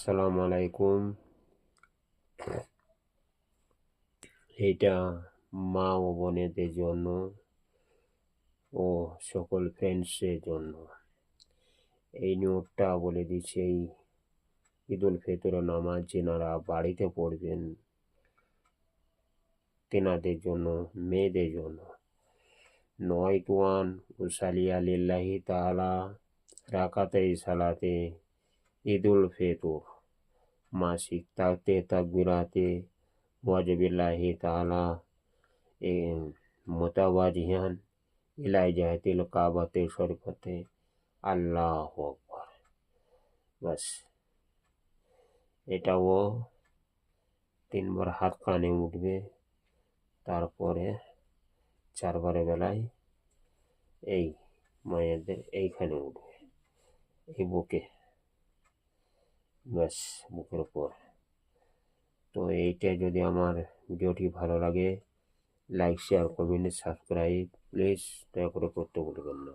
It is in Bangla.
আসসালামু আলাইকুম। এটা মা ও বোনেদের জন্য ও সকল ফ্রেন্ডসের জন্য। এই নোটটা বলে দিচ্ছে, এই ঈদুল ফিতরের নামাজ যেনারা বাড়িতে পড়বেন তেনাদের জন্য, মেয়েদের জন্য। নয়তুয়ান উসালিয়া লিল্লাহি তাআলা রাকাতাই সালাতে ঈদুল ফিতর মাসিক তাকবিরাতে ওয়াজিবিল্লাহি তাআলা মোতাওয়াজিহান ইলাই জাহাতিল কাবাতে শরীফতে আল্লাহু আকবার। বাস এটাও 3 বার হাত কানে উঠবে, তারপরে 4 বারের বেলায় এই মায়েদের এইখানে উঠবে, এই বুকে, ব্যাস বুকের উপর। তো এইটা যদি আমার ভিডিওটি ভালো লাগে, like share comment subscribe please দয়া করে করতে ভুলবেন না।